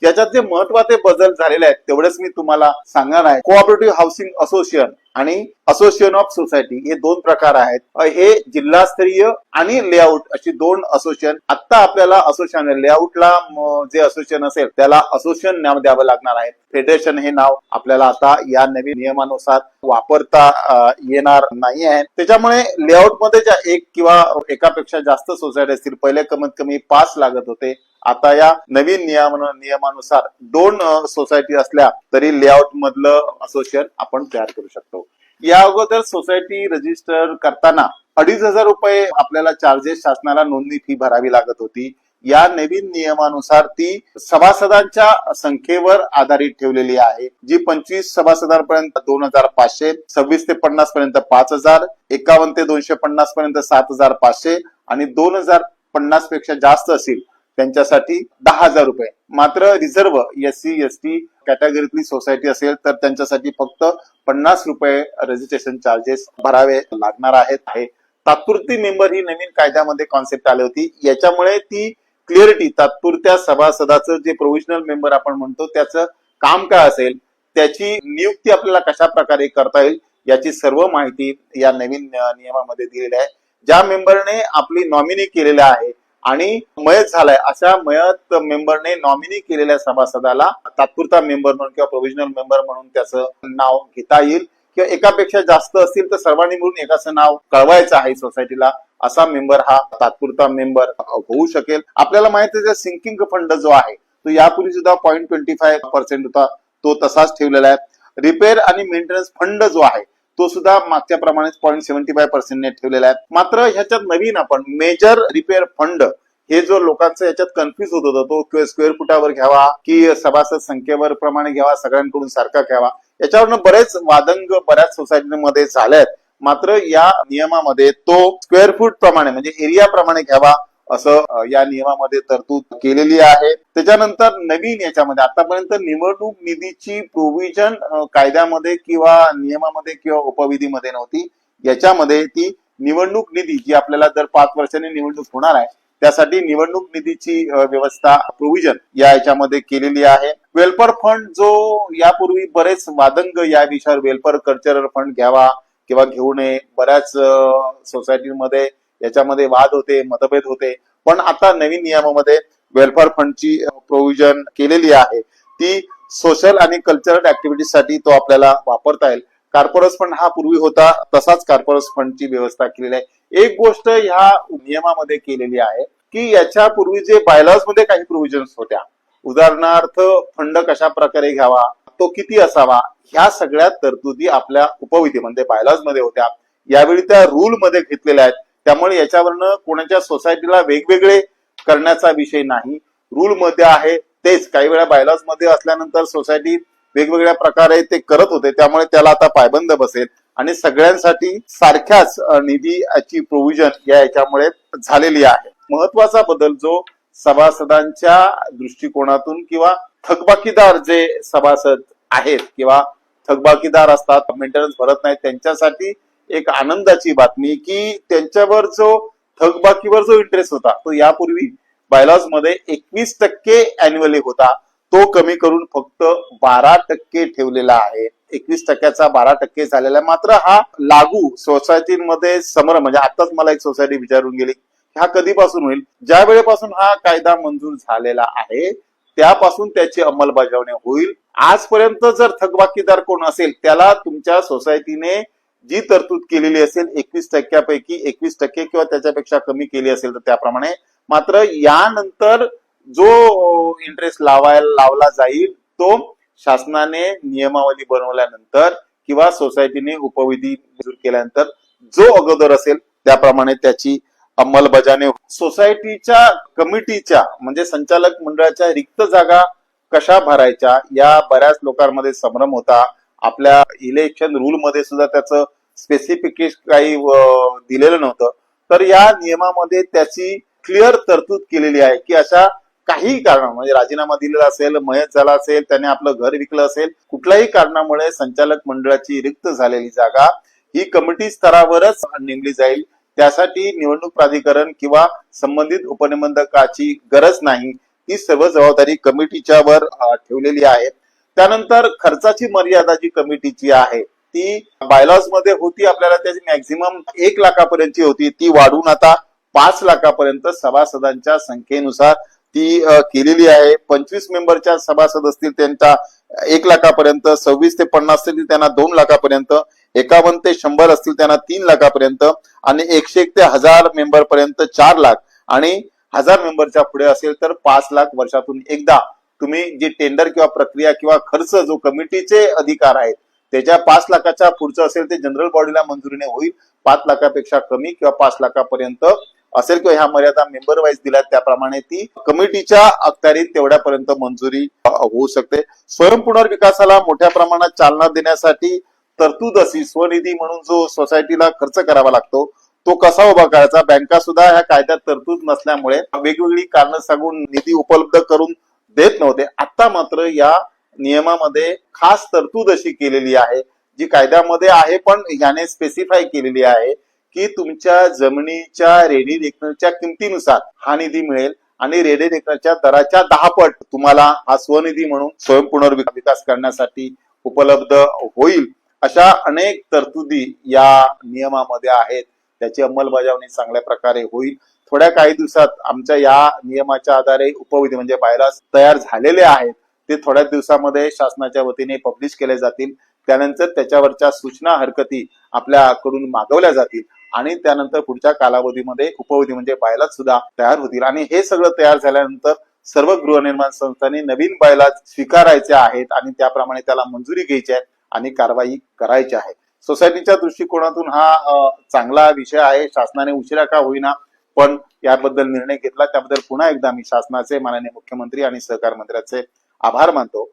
याच्यात जे महत्वाचे बदल झालेले आहेत तेवढेच मी तुम्हाला सांगणार आहे. कोऑपरेटिव्ह हाऊसिंग असोसिएशन आणि असोसिएशन ऑफ सोसायटी हे दोन प्रकार आहेत. हे जिल्हास्तरीय आणि लेआउट अशी दोन असोसिएशन. आता आपल्याला असोसिएशन लेआउटला जे असोसिएशन असेल त्याला असोसिएशन नाव द्यावं लागणार आहे. फेडरेशन हे नाव आपल्याला आता या नवीन नियमानुसार वापरता येणार नाही आहे. त्याच्यामुळे लेआउट मध्ये ज्या एक किंवा एकापेक्षा जास्त सोसायटी असतील, पहिले कमीत कमी 5 लागत होते, आता या नवीन नियमानुसार 2 सोसायटी असल्या तरी लेआउट मधलं असोसिएशन आपण तयार करू शकतो. या अगोदर सोसायटी रजिस्टर करताना 2,500 रुपये आपल्याला चार्जेस शासनाला नोंदणी फी भरावी लागत होती. या नवीन नियमानुसार ती सभासदांच्या संख्येवर आधारित ठेवलेली आहे, जी 25 सभासदांपर्यंत 2,500, 26 ते 50 पर्यंत 5,000, 51 ते 250 पर्यंत 7,500 आणि 2,050 पेक्षा जास्त असतील त्यांच्यासाठी 10,000 रुपये. मात्र रिझर्व SC ST कॅटेगरीतली सोसायटी असेल तर त्यांच्यासाठी फक्त 50 रुपये रजिस्ट्रेशन चार्जेस भरावे लागणार आहेत. तात्पुरती मेंबर ही नवीन कायद्यामध्ये कॉन्सेप्ट आली होती. याच्यामुळे ती क्लिअरिटी, तात्पुरत्या सभासदाचं जे प्रोव्हिजनल मेंबर आपण म्हणतो त्याचं काम काय असेल, त्याची नियुक्ती आपल्याला कशा प्रकारे करता येईल याची सर्व माहिती या नवीन नियमामध्ये दिलेली आहे. ज्या मेंबरने आपली नॉमिनी केलेला आहे आणि मयत झालाय अशा मयत मेंबरने नॉमिनी केलेल्या सभासदाला तात्पुरता मेंबर म्हणून किंवा प्रोव्हिजनल मेंबर म्हणून त्याचं नाव घेता येईल. किंवा एकापेक्षा जास्त असतील तर सर्वांनी मिळून एकाचं नाव कळवायचं आहे सोसायटीला. असा मेंबर हा तात्पुरता मेंबर होऊ शकेल. आपल्याला माहिती आहे सिंकिंग फंड जो आहे तो यापूर्वी सुद्धा 0.25% होता, तो तसाच ठेवलेला आहे. रिपेअर आणि मेंटेनन्स फंड जो आहे तो सुद्धा मागच्या प्रमाणेच 0.75% ने ठेवलेला आहे. मात्र ह्याच्यात नवीन आपण मेजर रिपेअर फंड हे जो लोकांचं याच्यात कन्फ्युज होत होतं, तो स्क्वेअर फुटावर घ्यावा की सभासद संख्येवर प्रमाणे घ्यावा, सगळ्यांकडून सारखा घ्यावा, याच्यावरनं बरेच वादंग बऱ्याच सोसायटीमध्ये झाले आहेत. मात्र या नियमामध्ये तो स्क्वेअर फूट प्रमाणे म्हणजे एरिया प्रमाणे घ्यावा असं या नियमामध्ये तरतूद केलेली आहे. त्याच्यानंतर नवीन याच्यामध्ये आतापर्यंत निवडणूक निधीची प्रोव्हिजन कायद्यामध्ये किंवा नियमामध्ये किंवा उपविधीमध्ये नव्हती. याच्यामध्ये ती निवडणूक निधी जी आपल्याला दर 5 वर्षांनी निवडणूक होणार आहे त्यासाठी निवडणूक निधीची व्यवस्था प्रोव्हिजन या याच्यामध्ये केलेली आहे. वेलफेअर फंड जो यापूर्वी बरेच वादंग या विषयावर वेलफेअर कल्चरल फंड घ्यावा किंवा घेऊ नये, बऱ्याच सोसायटीमध्ये याच्यामध्ये वाद होते, मतभेद होते. पण आता नवीन नियमामध्ये वेलफेअर फंडची प्रोव्हिजन केलेली आहे. ती सोशल आणि कल्चरल ऍक्टिव्हिटीसाठी तो आपल्याला वापरता येईल. कॉर्पोरेट फंड हा पूर्वी होता तसाच कॉर्पोरेट फंडची व्यवस्था केलेली आहे. एक गोष्ट ह्या नियमामध्ये केलेली आहे की याच्यापूर्वी जे बायलॉज मध्ये काही प्रोव्हिजन्स होत्या, उदाहरणार्थ फंड कशा प्रकारे घ्यावा, तो किती असावा, ह्या सगळ्या तरतुदी आपल्या उपविधी म्हणजे बायलॉज मध्ये होत्या. यावेळी त्या रूल मध्ये घेतलेल्या आहेत. त्यामुळे याच्यावरनं कोणाच्या सोसायटीला वेगवेगळे करण्याचा विषय नाही. रूल मध्ये आहे तेच. काही वेळा बायलॉज मध्ये असल्यानंतर सोसायटी वेगवेगळ्या प्रकारे ते करत होते, त्यामुळे त्याला आता पायबंद बसेल आणि सगळ्यांसाठी सारख्याच निधीची प्रोव्हिजन या याच्यामुळे झालेली आहे. महत्वाचा बदल जो सभासदांच्या दृष्टिकोनातून किंवा थकबाकीदार जे सभासद आहेत किंवा थकबाकीदार असतात, मेंटेनन्स भरत नाहीत, त्यांच्यासाठी एक आनंदाची बातमी की त्यांच्यावर जो थकबाकीवर जो इंटरेस्ट होता तो यापूर्वी बायलॉज मध्ये 21% अॅन्युअली होता, तो कमी करून फक्त 12% ठेवलेला आहे. 21%चा 12% झालेला आहे. मात्र हा लागू सोसायटीमध्ये म्हणजे आताच मला एक सोसायटी विचारून गेली हा कधीपासून होईल. ज्या वेळेपासून हा कायदा मंजूर झालेला आहे त्यापासून त्याची अंमलबजावणी होईल. आजपर्यंत जर थकबाकीदार कोण असेल त्याला तुमच्या सोसायटीने जी तरतूद केलेली असेल 21% पैकी 21% किंवा त्याच्यापेक्षा कमी केली असेल तर त्याप्रमाणे. मात्र यानंतर जो इंटरेस्ट लावला जाईल तो शासनाने नियमावली बनवल्यानंतर किंवा सोसायटीने उपविधी मंजूर केल्यानंतर जो अगोदर असेल त्याप्रमाणे त्याची अंमलबजावणी. सोसायटीच्या कमिटीच्या म्हणजे संचालक मंडळाच्या रिक्त जागा कशा भरायच्या या बऱ्याच लोकांमध्ये संभ्रम होता. आपल्या इलेक्शन रूल मध्ये सुद्धा त्याचं स्पेसिफिकेशन काही दिलेलं नव्हतं. तर या नियमामध्ये त्याची क्लिअर तरतूद केलेली आहे की अशा काही कारण म्हणजे राजीनामा दिलेला असेल, मयत झाला असेल, त्याने आपलं घर विकलं असेल, कुठल्याही कारणामुळे संचालक मंडळाची रिक्त झालेली जागा ही कमिटी स्तरावरच नेमली जाईल. त्यासाठी निवडणूक प्राधिकरण किंवा संबंधित उपनिबंधकाची गरज नाही. ती सर्व जबाबदारी कमिटीच्या वर ठेवलेली आहे. त्यानंतर खर्चाची मर्यादा जी कमिटीची आहे ती बायलॉज मध्ये होती, आपल्याला त्याची मॅक्झिमम 1 लाखापर्यंतची होती, ती वाढून आता 5 लाखापर्यंत सभासदांच्या संख्येनुसार ती केलेली आहे. 25 मेंबरच्या सभासद असतील त्यांच्या 1 लाखापर्यंत, 26 ते 50 असतील त्यांना 2 लाखापर्यंत, 51 ते 100 असतील त्यांना 3 लाखापर्यंत आणि 101 ते 1000 मेंबर पर्यंत 4 लाख आणि 1000 मेंबरच्या पुढे असेल तर 5 लाख वर्षातून एकदा तुम्ही जी टेंडर किंवा प्रक्रिया किंवा खर्च जो कमिटीचे अधिकार आहेत त्याच्या 5 लाखाच्या पुढचं असेल ते जनरल बॉडीला मंजुरीने होईल. 5 लाखापेक्षा कमी किंवा 5 लाखापर्यंत असेल किंवा ह्या मर्यादा मेंबर वाईज दिल्या त्याप्रमाणे ती कमिटीच्या अखत्यारीत तेवढ्यापर्यंत मंजुरी होऊ शकते. स्वयंपुनर्विकासाला मोठ्या प्रमाणात चालना देण्यासाठी तरतूद अशी स्वनिधी म्हणून जो सोसायटीला खर्च करावा लागतो तो कसा उभा करायचा, बँका सुद्धा ह्या कायद्यात तरतूद नसल्यामुळे वेगवेगळी कारणं सांगून निधी उपलब्ध करून देत नव्हते. आता मात्र या नियमामध्ये खास तरतूद अशी केलेली आहे जी कायद्यामध्ये आहे पण याने स्पेसिफाय केलेली आहे की तुमच्या जमिनीच्या रेडी रेकनरच्या किमतीनुसार हा निधी मिळेल आणि रेडी रेकनरच्या दराच्या 10 पट तुम्हाला हा स्वनिधी म्हणून स्वयंपुनर्विकास करण्यासाठी उपलब्ध होईल. अशा अनेक तरतुदी या नियमामध्ये आहेत, त्याची अंमलबजावणी चांगल्या प्रकारे होईल. थोड्या काही दिवसात आमच्या या नियमाच्या आधारे उपविधी म्हणजे बायलॉज तयार झालेले आहेत, ते थोड्या दिवसामध्ये शासनाच्या वतीने पब्लिश केले जातील. त्यानंतर त्याच्यावरच्या सूचना हरकती आपल्याकडून मागवल्या जातील आणि त्यानंतर पुढच्या कालावधीमध्ये उपविधी म्हणजे बायलॉज सुद्धा तयार होतील आणि हे सगळं तयार झाल्यानंतर सर्व गृहनिर्माण संस्थांनी नवीन बायलॉज स्वीकारायचे आहेत आणि त्याप्रमाणे त्याला मंजुरी घ्यायची आहे आणि कारवाई करायची आहे. सोसायटीच्या दृष्टिकोनातून हा चांगला विषय आहे. शासनाने उशिरा का होईना पण याबद्दल निर्णय घेतला, त्याबद्दल पुन्हा एकदा मी शासनाचे माननीय मुख्यमंत्री आणि सहकार मंत्र्याचे आभार मानतो.